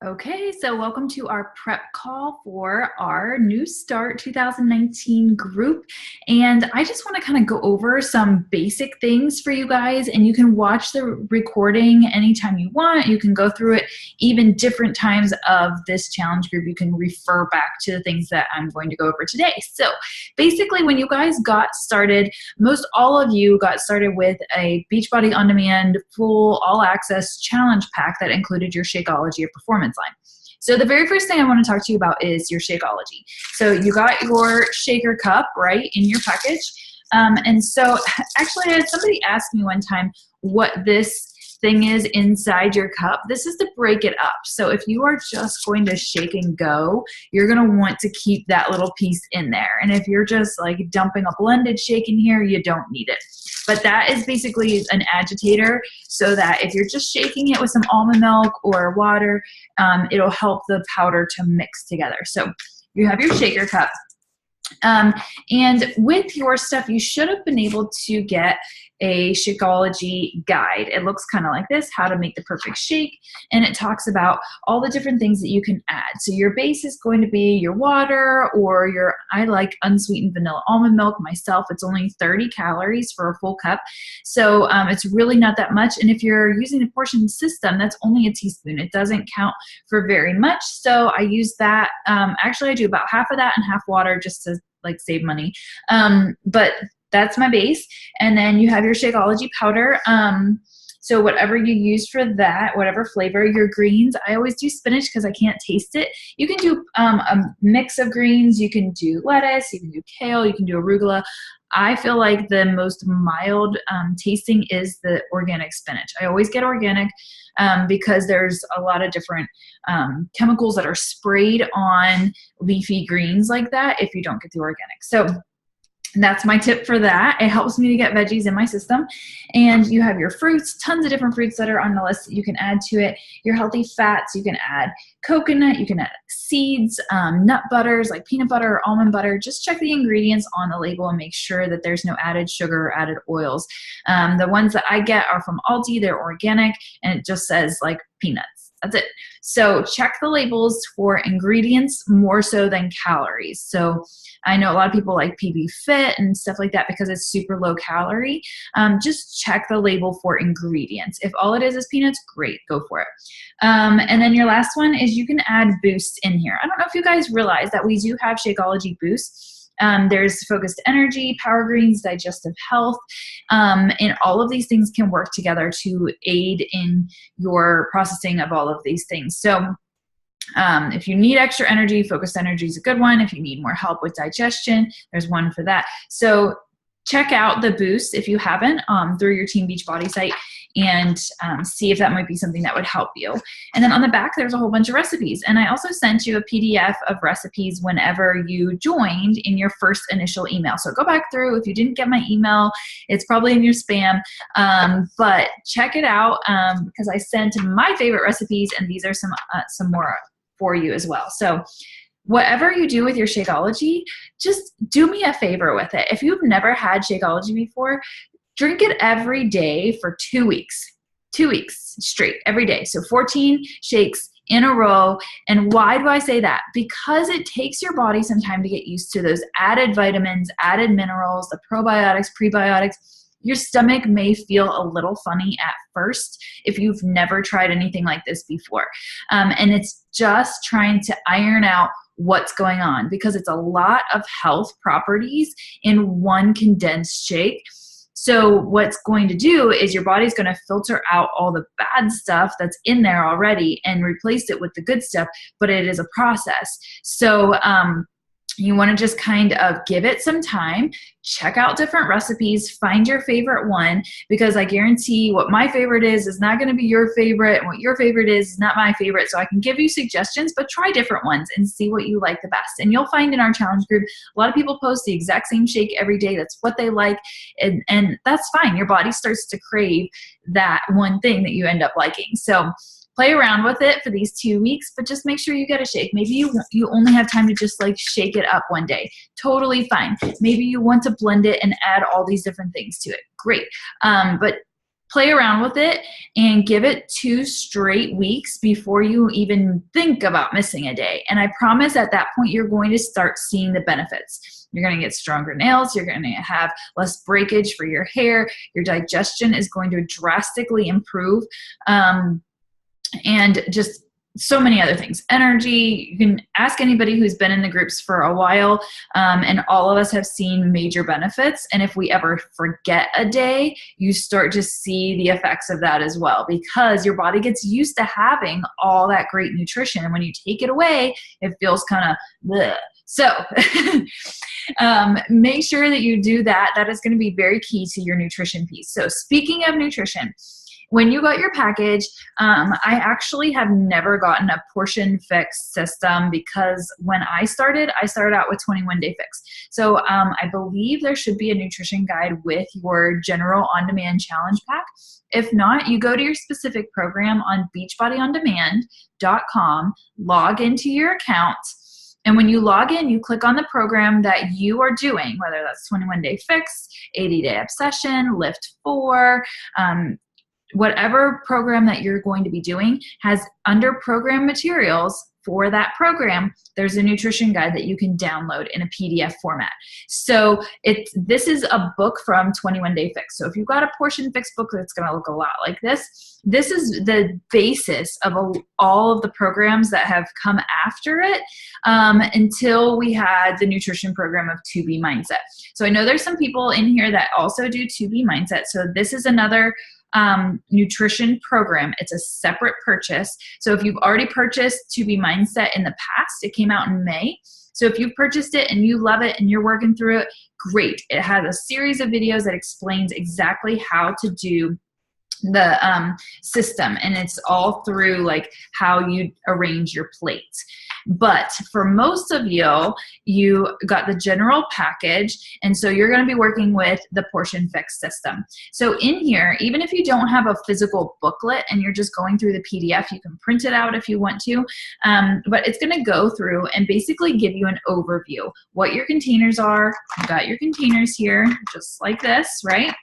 Okay, so welcome to our prep call for our New Start 2019 group. And I just want to kind of go over some basic things for you guys, and you can watch the recording anytime you want. You can go through it even different times of this challenge group. You can refer back to the things that I'm going to go over today. So basically, when you guys got started, most all of you got started with a Beachbody On Demand full all access challenge pack that included your Shakeology of Performance line. So the very first thing I want to talk to you about is your Shakeology. So you got your shaker cup, right, in your package. And so actually I had somebody ask me one time what this thing is inside your cup. This is to break it up. So if you are just going to shake and go, you're going to want to keep that little piece in there. And if you're just like dumping a blended shake in here, you don't need it. But that is basically an agitator, so that if you're just shaking it with some almond milk or water, it'll help the powder to mix together. So you have your shaker cup. And with your stuff, you should have been able to get a Shakeology guide. It looks kind of like this, how to make the perfect shake. And it talks about all the different things that you can add. So your base is going to be your water or I like unsweetened vanilla almond milk myself. It's only 30 calories for a full cup. So it's really not that much. And if you're using a portion system, that's only a teaspoon. It doesn't count for very much. So I use that. Actually, I do about half of that and half water just to like save money. But that's my base. And then you have your Shakeology powder. So whatever you use for that, whatever flavor, your greens, I always do spinach because I can't taste it. You can do a mix of greens. You can do lettuce, you can do kale, you can do arugula. I feel like the most mild tasting is the organic spinach. I always get organic because there's a lot of different chemicals that are sprayed on leafy greens like that if you don't get the organic. So that's my tip for that. It helps me to get veggies in my system. And you have your fruits, tons of different fruits that are on the list that you can add to it. Your healthy fats, you can add coconut, you can add seeds, nut butters like peanut butter or almond butter. Just check the ingredients on the label and make sure that there's no added sugar or added oils. The ones that I get are from Aldi. They're organic, and it just says like peanuts. That's it. So check the labels for ingredients more so than calories. So I know a lot of people like PB Fit and stuff like that because it's super low calorie. Just check the label for ingredients. If all it is peanuts, great, go for it. And then your last one is you can add Boost in here. I don't know if you guys realize that we do have Shakeology Boost. There's focused energy, power greens, digestive health, and all of these things can work together to aid in your processing of all of these things. So if you need extra energy, focused energy is a good one. If you need more help with digestion, there's one for that. So check out the Boost if you haven't through your Team Beachbody site and see if that might be something that would help you. And then on the back, there's a whole bunch of recipes. And I also sent you a PDF of recipes whenever you joined in your first initial email. So go back through. If you didn't get my email, it's probably in your spam. But check it out because I sent my favorite recipes, and these are some more for you as well. So whatever you do with your Shakeology, just do me a favor with it. If you've never had Shakeology before, drink it every day for 2 weeks. 2 weeks straight, every day. So 14 shakes in a row. And why do I say that? Because it takes your body some time to get used to those added vitamins, added minerals, the probiotics, prebiotics. Your stomach may feel a little funny at first if you've never tried anything like this before. And it's just trying to iron out what's going on because it's a lot of health properties in one condensed shake. So what's going to do is your body's going to filter out all the bad stuff that's in there already and replace it with the good stuff, but it is a process. So you want to just kind of give it some time, check out different recipes, find your favorite one, because I guarantee what my favorite is not going to be your favorite, and what your favorite is not my favorite. So I can give you suggestions, but try different ones and see what you like the best. And you'll find in our challenge group, a lot of people post the exact same shake every day. That's what they like. And that's fine. Your body starts to crave that one thing that you end up liking. So play around with it for these 2 weeks, but just make sure you get a shake. Maybe you only have time to just like shake it up one day. Totally fine. Maybe you want to blend it and add all these different things to it. Great. But play around with it and give it 2 straight weeks before you even think about missing a day. And I promise at that point, you're going to start seeing the benefits. You're going to get stronger nails. You're going to have less breakage for your hair. Your digestion is going to drastically improve. And just so many other things. Energy, you can ask anybody who's been in the groups for a while, and all of us have seen major benefits. And if we ever forget a day, you start to see the effects of that as well, because your body gets used to having all that great nutrition. And when you take it away, it feels kind of bleh. So make sure that you do that. That is going to be very key to your nutrition piece. So speaking of nutrition, when you got your package, I actually have never gotten a portion fix system, because when I started out with 21 Day Fix. So I believe there should be a nutrition guide with your general on-demand challenge pack. If not, you go to your specific program on beachbodyondemand.com, log into your account. And when you log in, you click on the program that you are doing, whether that's 21 Day Fix, 80-Day Obsession, Lift 4, whatever program that you're going to be doing has under program materials for that program, there's a nutrition guide that you can download in a PDF format. So this is a book from 21 Day Fix. So if you've got a portion fix book that's going to look a lot like this, this is the basis of all of the programs that have come after it, until we had the nutrition program of 2B Mindset. So I know there's some people in here that also do 2B Mindset. So this is another nutrition program. It's a separate purchase. So if you've already purchased 2B Mindset in the past, it came out in May. So if you've purchased it and you love it and you're working through it, great. It has a series of videos that explains exactly how to do the system, and it's all through like how you arrange your plates. But for most of you, you got the general package, and so you're going to be working with the portion fix system. So in here, even if you don't have a physical booklet and you're just going through the PDF, you can print it out if you want to, but it's going to go through and basically give you an overview, what your containers are. You've got your containers here, just like this, right?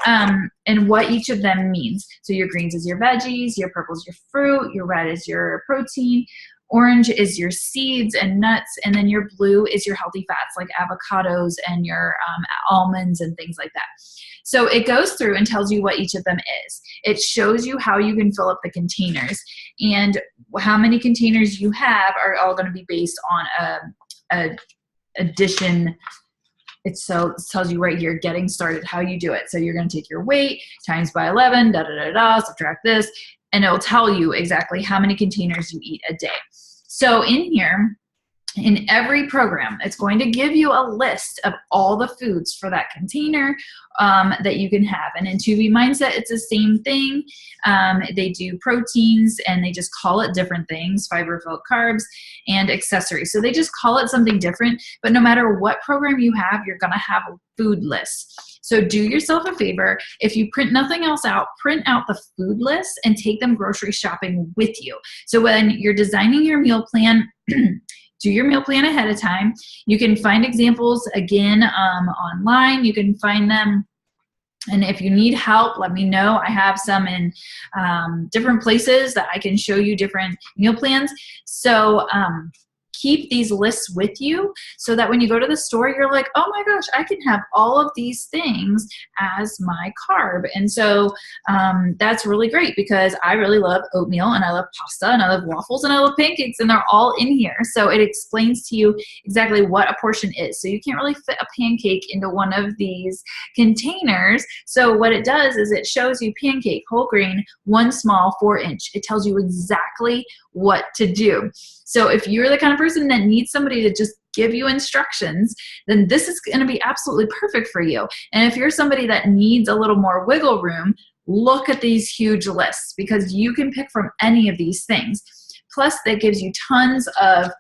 And what each of them means. So your greens is your veggies, your purple is your fruit, your red is your protein, orange is your seeds and nuts, and then your blue is your healthy fats like avocados and your almonds and things like that. So it goes through and tells you what each of them is. It shows you how you can fill up the containers, and how many containers you have are all going to be based on a addition. It tells you right here, getting started, how you do it. So you're going to take your weight times by 11, subtract this, and it'll tell you exactly how many containers you eat a day. So in here, in every program, it's going to give you a list of all the foods for that container that you can have. And in 2B Mindset, it's the same thing. They do proteins, and they just call it different things, fiber-filled carbs, and accessories. So they just call it something different. But no matter what program you have, you're going to have a food list. So do yourself a favor. If you print nothing else out, print out the food list and take them grocery shopping with you. So when you're designing your meal plan, do your meal plan ahead of time. You can find examples again online. You can find them. And if you need help, let me know. I have some in different places that I can show you different meal plans. So keep these lists with you so that when you go to the store, you're like, oh my gosh, I can have all of these things as my carb. And so that's really great, because I really love oatmeal, and I love pasta, and I love waffles, and I love pancakes, and they're all in here. So it explains to you exactly what a portion is. So you can't really fit a pancake into one of these containers. So what it does is it shows you pancake, whole grain, 1 small, 4-inch. It tells you exactly what to do. So if you're the kind of person that needs somebody to just give you instructions, then this is going to be absolutely perfect for you. And if you're somebody that needs a little more wiggle room, look at these huge lists, because you can pick from any of these things. Plus, that gives you tons of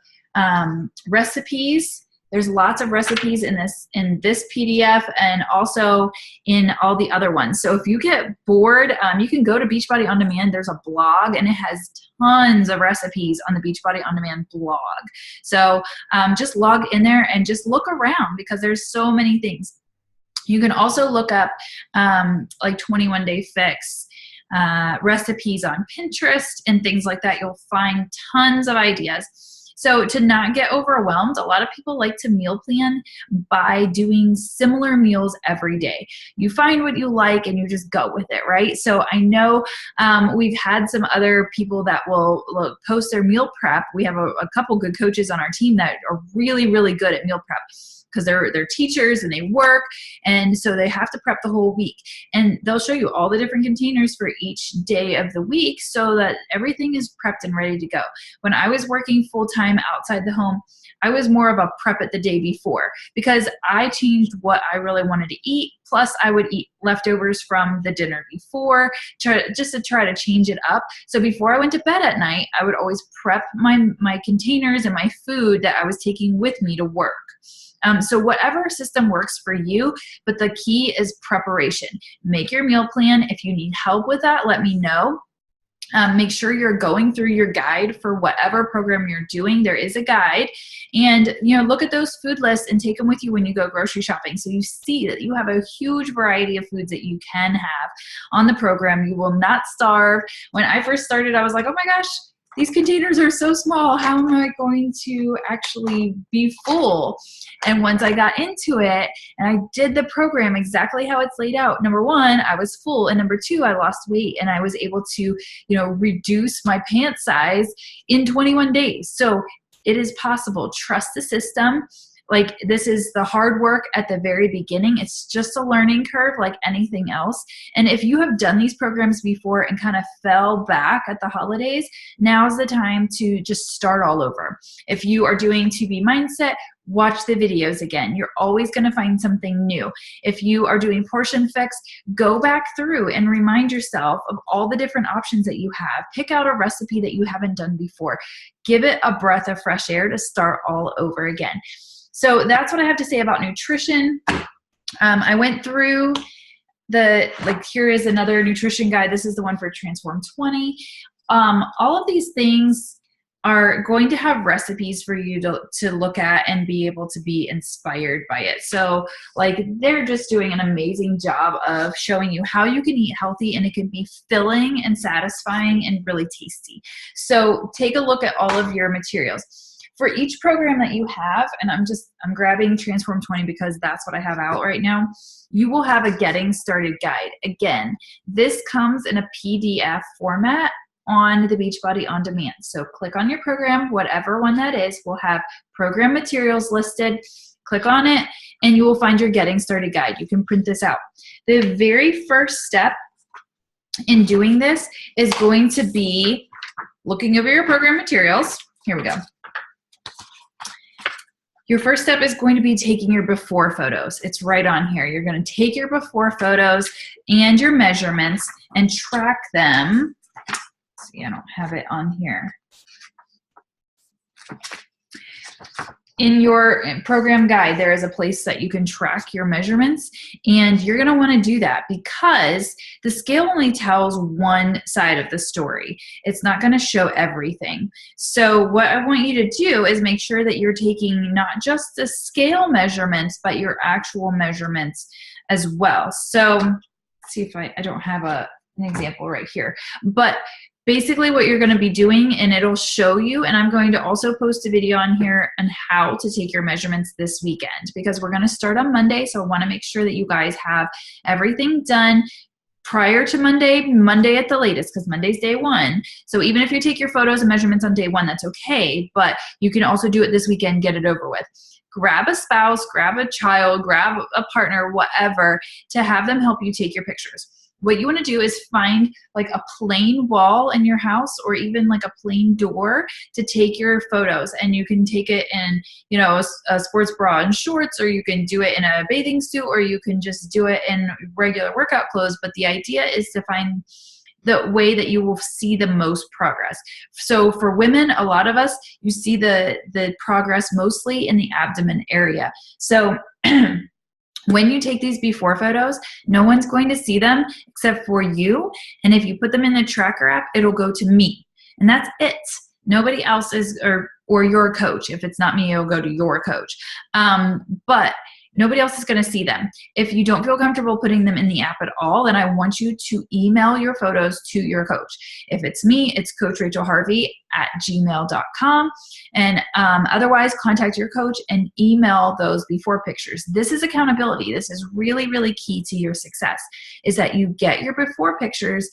recipes. There's lots of recipes in this PDF, and also in all the other ones. So if you get bored, you can go to Beachbody On Demand. There's a blog, and it has tons of recipes on the Beachbody On Demand blog. So just log in there and just look around, because there's so many things. You can also look up like 21 Day Fix recipes on Pinterest and things like that. You'll find tons of ideas. So to not get overwhelmed, a lot of people like to meal plan by doing similar meals every day. You find what you like and you just go with it, right? So I know we've had some other people that will post their meal prep. We have a couple good coaches on our team that are really, really good at meal prep, because they're teachers and they work, and so they have to prep the whole week. And they'll show you all the different containers for each day of the week so that everything is prepped and ready to go. When I was working full-time outside the home, I was more of a prep it the day before, because I changed what I really wanted to eat. Plus, I would eat leftovers from the dinner before, just to try to change it up. So before I went to bed at night, I would always prep my containers and my food that I was taking with me to work. So whatever system works for you, but the key is preparation. Make your meal plan. If you need help with that, let me know. Make sure you're going through your guide for whatever program you're doing. There is a guide, and look at those food lists and take them with you when you go grocery shopping, so you see that you have a huge variety of foods that you can have on the program. You will not starve. When I first started, I was like, oh my gosh, these containers are so small. How am I going to actually be full? And once I got into it and I did the program exactly how it's laid out, number one, I was full. And number two, I lost weight and I was able to, reduce my pant size in 21 days. So it is possible. Trust the system. Like, this is the hard work at the very beginning. It's just a learning curve like anything else. And if you have done these programs before and kind of fell back at the holidays, now's the time to just start all over. If you are doing To Be Mindset, watch the videos again. You're always going to find something new. If you are doing Portion Fix, go back through and remind yourself of all the different options that you have. Pick out a recipe that you haven't done before. Give it a breath of fresh air to start all over again. So that's what I have to say about nutrition. I went through here is another nutrition guide. This is the one for Transform 20. All of these things are going to have recipes for you to look at and be able to be inspired by it. So they're just doing an amazing job of showing you how you can eat healthy, and it can be filling and satisfying and really tasty. So take a look at all of your materials. For each program that you have, and I'm grabbing Transform 20 because that's what I have out right now, you will have a getting started guide. Again, this comes in a PDF format on the Beachbody On Demand. So click on your program, whatever one that is, will have program materials listed. Click on it and you will find your getting started guide. You can print this out. The very first step in doing this is going to be looking over your program materials. Here we go. Your first step is going to be taking your before photos. It's right on here. You're going to take your before photos and your measurements and track them. See, I don't have it on here. In your program guide, there is a place that you can track your measurements, and you're going to want to do that because the scale only tells one side of the story. It's not going to show everything. So what I want you to do is make sure that you're taking not just the scale measurements, but your actual measurements as well. So let's see if I don't have an example right here, but basically what you're going to be doing, and it'll show you, and I'm going to also post a video on here on how to take your measurements this weekend, because we're going to start on Monday. So I want to make sure that you guys have everything done prior to Monday at the latest, because Monday's day one. So even if you take your photos and measurements on day one, that's okay, but you can also do it this weekend, get it over with. Grab a spouse, grab a child, grab a partner, whatever, to have them help you take your pictures. What you want to do is find a plain wall in your house, or even a plain door to take your photos, and you can take it in a sports bra and shorts, or you can do it in a bathing suit, or you can just do it in regular workout clothes. But the idea is to find the way that you will see the most progress. So for women, a lot of us, you see the progress mostly in the abdomen area. So when you take these before photos, no one's going to see them except for you. And if you put them in the tracker app, it'll go to me. And that's it. Nobody else is, or your coach. If it's not me, it'll go to your coach. But Nobody else is going to see them. If you don't feel comfortable putting them in the app at all, then I want you to email your photos to your coach. If it's me, it's coachrachelharvey@gmail.com. And otherwise, contact your coach and email those before pictures. This is accountability. This is really, really key to your success, is that you get your before pictures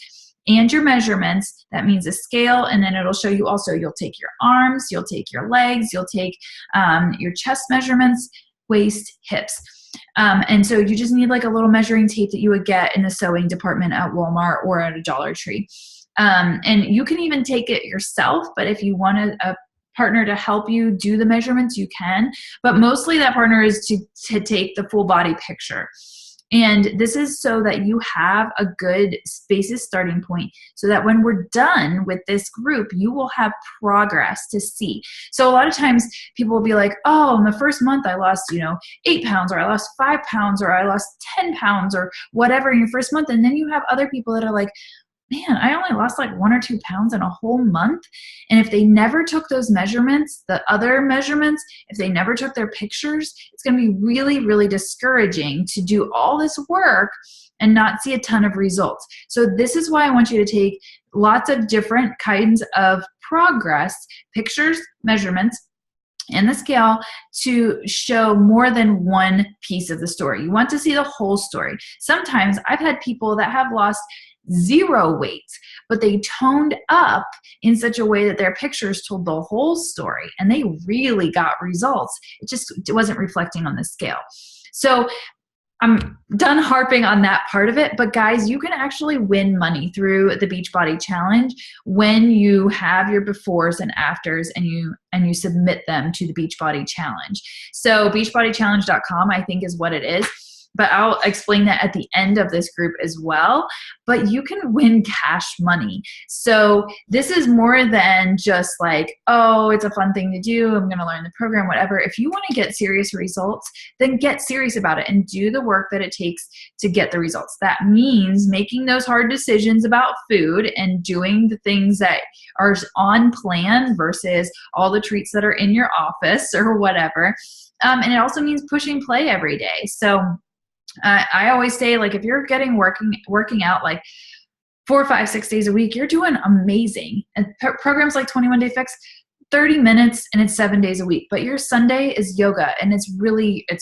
and your measurements. That means a scale, and then it'll show you also, you'll take your arms, you'll take your legs, you'll take your chest measurements, waist, hips. And so you just need like a little measuring tape that you would get in the sewing department at Walmart or at a Dollar Tree. And you can even take it yourself, but if you want a partner to help you do the measurements, you can. But mostly that partner is to take the full body picture. And this is so that you have a good basis starting point, so that when we're done with this group, you will have progress to see. So a lot of times people will be like, oh, in the first month I lost, 8 pounds, or I lost 5 pounds, or I lost 10 pounds, or whatever in your first month. And then you have other people that are like, man, I only lost like 1 or 2 pounds in a whole month. And if they never took those measurements, the other measurements, if they never took their pictures, it's going to be really, really discouraging to do all this work and not see a ton of results. So this is why I want you to take lots of different kinds of progress, pictures, measurements, and the scale to show more than one piece of the story. You want to see the whole story. Sometimes I've had people that have lost 0 weight, but they toned up in such a way that their pictures told the whole story, and they really got results. It wasn't reflecting on the scale. So I'm done harping on that part of it, but guys, you can actually win money through the Beachbody Challenge when you have your befores and afters and you submit them to the Beachbody Challenge. So beachbodychallenge.com, I think, is what it is. But I'll explain that at the end of this group as well. But you can win cash money. So this is more than just like, oh, it's a fun thing to do, I'm going to learn the program, whatever. If you want to get serious results, then get serious about it and do the work that it takes to get the results. That means making those hard decisions about food and doing the things that are on plan versus all the treats that are in your office or whatever. And it also means pushing play every day. So I always say, like, if you're working out like 4, 5, 6 days a week, you're doing amazing. And programs like 21 Day Fix, 30 minutes, and it's 7 days a week. But your Sunday is yoga, and it's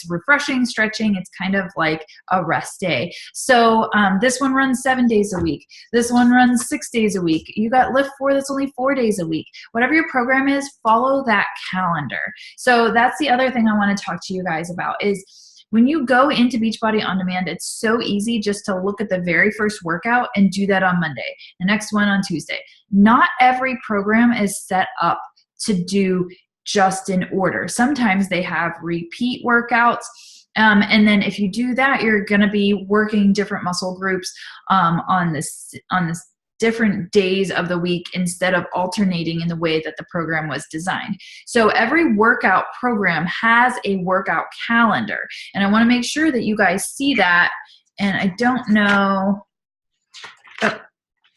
refreshing, stretching. It's kind of like a rest day. So this one runs 7 days a week. This one runs 6 days a week. You got Lift 4 that's only 4 days a week. Whatever your program is, follow that calendar. So that's the other thing I want to talk to you guys about is, when you go into Beachbody On Demand, it's so easy just to look at the very first workout and do that on Monday, the next one on Tuesday. Not every program is set up to do just in order. Sometimes they have repeat workouts. And then if you do that, you're going to be working different muscle groups on this different days of the week instead of alternating in the way that the program was designed. So every workout program has a workout calendar, and I want to make sure that you guys see that. And I don't know,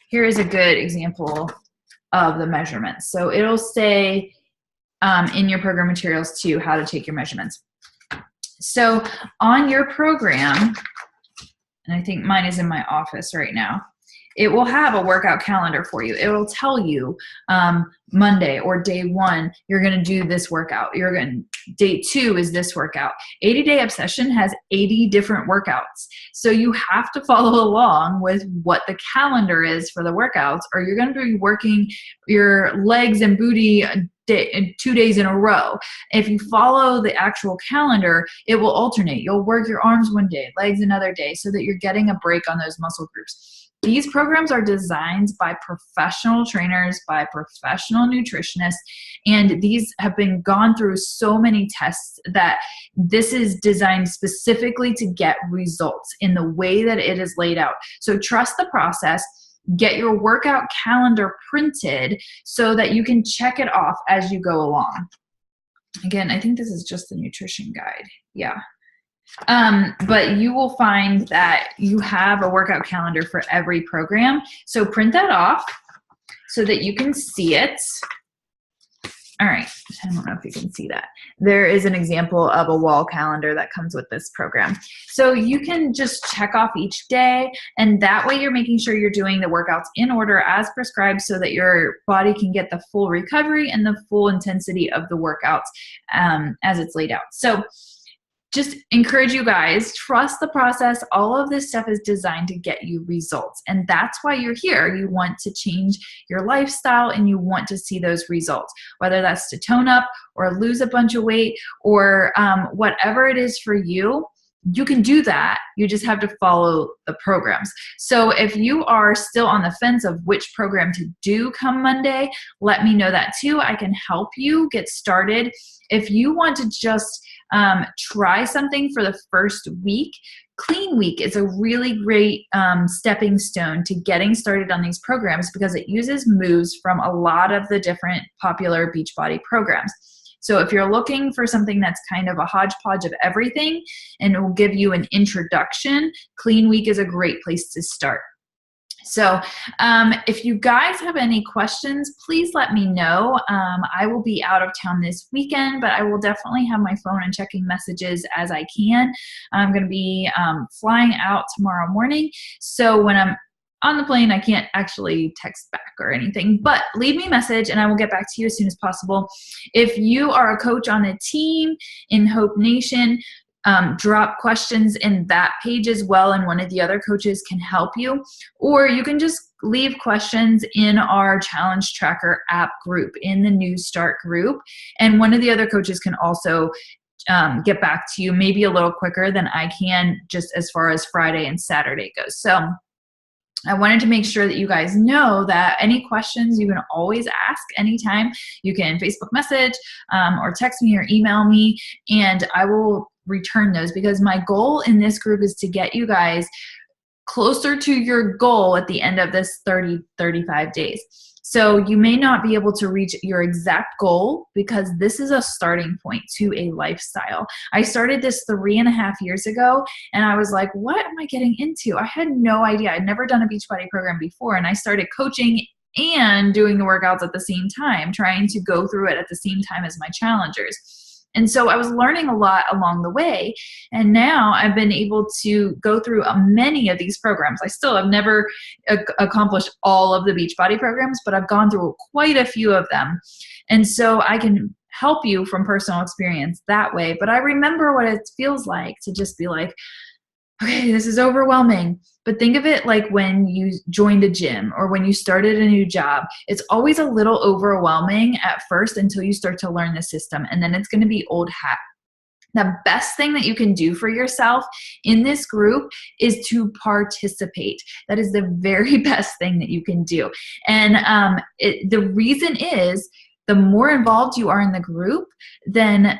here is a good example of the measurements. So it'll say in your program materials too, how to take your measurements. So on your program, and I think mine is in my office right now, it will have a workout calendar for you. It will tell you Monday or day 1, you're going to do this workout. Day 2 is this workout. 80 Day Obsession has 80 different workouts. So you have to follow along with what the calendar is for the workouts, or you're going to be working your legs and booty 2 days in a row. If you follow the actual calendar, it will alternate. You'll work your arms one day, legs another day, so that you're getting a break on those muscle groups. These programs are designed by professional trainers, by professional nutritionists, and these have been gone through so many tests that this is designed specifically to get results in the way that it is laid out. So trust the process. Get your workout calendar printed so that you can check it off as you go along. Again, I think this is just the nutrition guide. Yeah. But you will find that you have a workout calendar for every program. So print that off so that you can see it. All right. I don't know if you can see that. There is an example of a wall calendar that comes with this program. So you can just check off each day, and that way you're making sure you're doing the workouts in order as prescribed so that your body can get the full recovery and the full intensity of the workouts as it's laid out. So just encourage you guys, trust the process. All of this stuff is designed to get you results. And that's why you're here. You want to change your lifestyle and you want to see those results, whether that's to tone up or lose a bunch of weight or whatever it is for you. You can do that. You just have to follow the programs. So if you are still on the fence of which program to do come Monday, let me know that too. I can help you get started. If you want to just try something for the first week, Clean Week is a really great stepping stone to getting started on these programs because it uses moves from a lot of the different popular Beachbody programs. So if you're looking for something that's kind of a hodgepodge of everything and it will give you an introduction, Clean Week is a great place to start. So if you guys have any questions, please let me know. I will be out of town this weekend, but I will definitely have my phone and checking messages as I can. I'm going to be flying out tomorrow morning. So when I'm on the plane, I can't actually text back or anything, but leave me a message and I will get back to you as soon as possible. If you are a coach on a team in Hope Nation, drop questions in that page as well, and one of the other coaches can help you. Or you can just leave questions in our Challenge Tracker app group, in the New Start group, and one of the other coaches can also get back to you maybe a little quicker than I can, just as far as Friday and Saturday goes. So I wanted to make sure that you guys know that any questions you can always ask anytime. You can Facebook message or text me or email me, and I will return those because my goal in this group is to get you guys closer to your goal at the end of this 35 days. So you may not be able to reach your exact goal because this is a starting point to a lifestyle. I started this 3.5 years ago and I was like, what am I getting into? I had no idea. I'd never done a Beachbody program before, and I started coaching and doing the workouts at the same time, trying to go through it at the same time as my challengers. And so I was learning a lot along the way. And now I've been able to go through many of these programs. I still have never accomplished all of the Beachbody programs, but I've gone through quite a few of them. And so I can help you from personal experience that way. But I remember what it feels like to just be like, okay, this is overwhelming. But think of it like when you joined a gym or when you started a new job. It's always a little overwhelming at first until you start to learn the system, and then it's going to be old hat. The best thing that you can do for yourself in this group is to participate. That is the very best thing that you can do. And the reason is the more involved you are in the group, then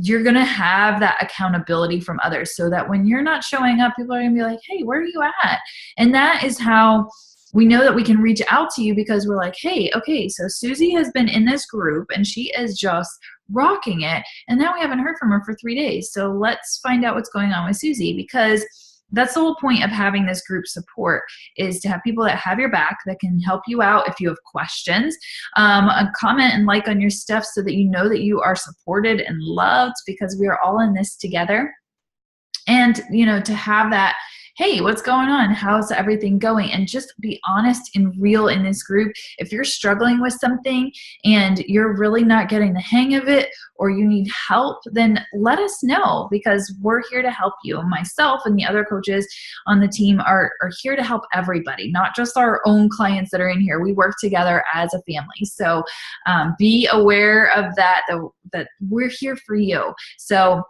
you're going to have that accountability from others so that when you're not showing up, people are going to be like, hey, where are you at? And that is how we know that we can reach out to you, because we're like, hey, okay, so Susie has been in this group and she is just rocking it. And now we haven't heard from her for 3 days. So let's find out what's going on with Susie, because that's the whole point of having this group support, is to have people that have your back, that can help you out if you have questions, comment and like on your stuff so that you know that you are supported and loved, because we are all in this together. And, you know, to have that, hey, what's going on? How's everything going? And just be honest and real in this group. If you're struggling with something and you're really not getting the hang of it, or you need help, then let us know, because we're here to help you. Myself and the other coaches on the team are here to help everybody, not just our own clients that are in here. We work together as a family. So be aware of that we're here for you. So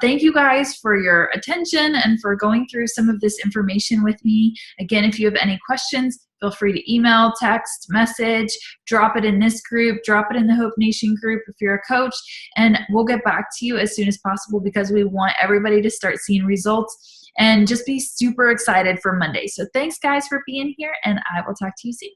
thank you guys for your attention and for going through some of this information with me. Again, if you have any questions, feel free to email, text, message, drop it in this group, drop it in the Hope Nation group if you're a coach, and we'll get back to you as soon as possible, because we want everybody to start seeing results and just be super excited for Monday. So thanks guys for being here, and I will talk to you soon.